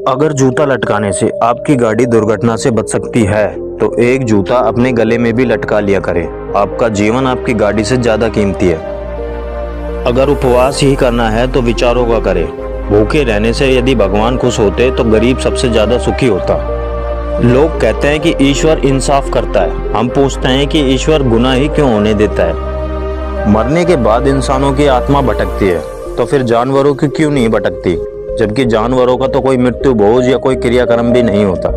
अगर जूता लटकाने से आपकी गाड़ी दुर्घटना से बच सकती है तो एक जूता अपने गले में भी लटका लिया करें। आपका जीवन आपकी गाड़ी से ज्यादा कीमती है। अगर उपवास ही करना है तो विचारों का करें। भूखे रहने से यदि भगवान खुश होते तो गरीब सबसे ज्यादा सुखी होता। लोग कहते हैं कि ईश्वर इंसाफ करता है। हम पूछते हैं कि ईश्वर गुनाह ही क्यों होने देता है। मरने के बाद इंसानों की आत्मा भटकती है तो फिर जानवरों की क्यों नहीं भटकती, जबकि जानवरों का तो कोई मृत्यु भोज या कोई क्रियाक्रम भी नहीं होता।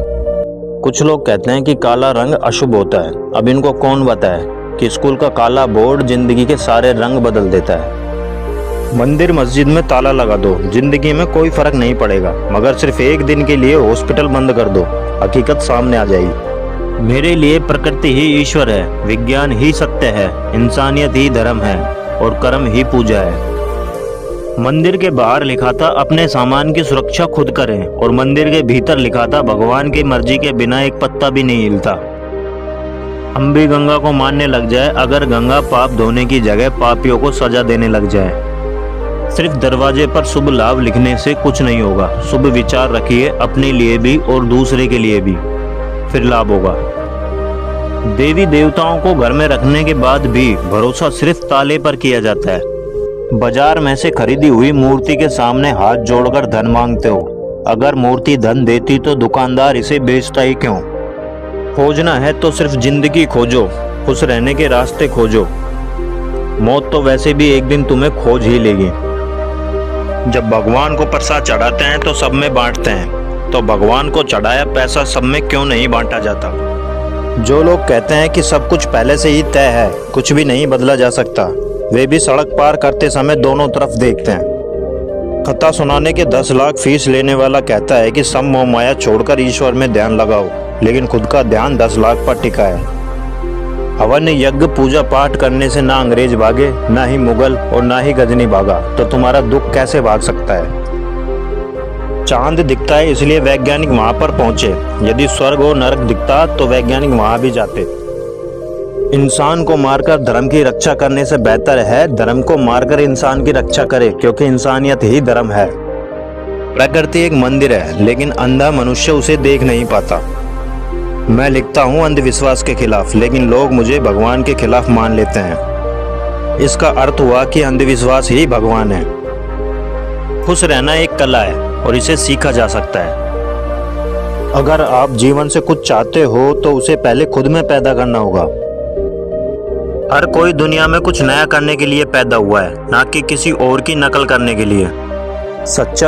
कुछ लोग कहते हैं कि काला रंग अशुभ होता है। अब इनको कौन बताए कि स्कूल का काला बोर्ड जिंदगी के सारे रंग बदल देता है। मंदिर मस्जिद में ताला लगा दो, जिंदगी में कोई फर्क नहीं पड़ेगा, मगर सिर्फ एक दिन के लिए हॉस्पिटल बंद कर दो, हकीकत सामने आ जाएगी। मेरे लिए प्रकृति ही ईश्वर है, विज्ञान ही सत्य है, इंसानियत ही धर्म है और कर्म ही पूजा है। मंदिर के बाहर लिखा था अपने सामान की सुरक्षा खुद करें, और मंदिर के भीतर लिखा था भगवान की मर्जी के बिना एक पत्ता भी नहीं हिलता। हम भी गंगा को मानने लग जाए अगर गंगा पाप धोने की जगह पापियों को सजा देने लग जाए। सिर्फ दरवाजे पर शुभ लाभ लिखने से कुछ नहीं होगा। शुभ विचार रखिए, अपने लिए भी और दूसरे के लिए भी, फिर लाभ होगा। देवी देवताओं को घर में रखने के बाद भी भरोसा सिर्फ ताले पर किया जाता है। बाजार में से खरीदी हुई मूर्ति के सामने हाथ जोड़कर धन मांगते हो। अगर मूर्ति धन देती तो दुकानदार इसे बेचता ही क्यों। खोजना है तो सिर्फ जिंदगी खोजो, खुश रहने के रास्ते खोजो। मौत तो वैसे भी एक दिन तुम्हें खोज ही लेगी। जब भगवान को प्रसाद चढ़ाते हैं तो सब में बांटते हैं, तो भगवान को चढ़ाया पैसा सब में क्यों नहीं बांटा जाता। जो लोग कहते हैं कि सब कुछ पहले से ही तय है, कुछ भी नहीं बदला जा सकता, वे भी सड़क पार करते समय दोनों तरफ देखते हैं। कथा सुनाने के 10 लाख फीस लेने वाला कहता है कि सब मोह माया छोड़कर ईश्वर में ध्यान लगाओ, लेकिन खुद का ध्यान 10 लाख पर टिका है। हवन यज्ञ पूजा पाठ करने से ना अंग्रेज भागे, ना ही मुगल और ना ही गजनी भागा, तो तुम्हारा दुख कैसे भाग सकता है। चांद दिखता है इसलिए वैज्ञानिक वहां पर पहुंचे। यदि स्वर्ग और नरक दिखता तो वैज्ञानिक वहां भी जाते। इंसान को मारकर धर्म की रक्षा करने से बेहतर है धर्म को मारकर इंसान की रक्षा करे, क्योंकि इंसानियत ही धर्म है। प्रकृति एक मंदिर है, लेकिन अंधा मनुष्य उसे देख नहीं पाता। मैं लिखता हूँ अंधविश्वास के खिलाफ, लेकिन लोग मुझे भगवान के खिलाफ मान लेते हैं। इसका अर्थ हुआ कि अंधविश्वास ही भगवान है। खुश रहना एक कला है और इसे सीखा जा सकता है। अगर आप जीवन से कुछ चाहते हो तो उसे पहले खुद में पैदा करना होगा। हर कोई दुनिया में कुछ नया करने के लिए पैदा हुआ है, ना कि किसी और की नकल करने के लिए। सच्चा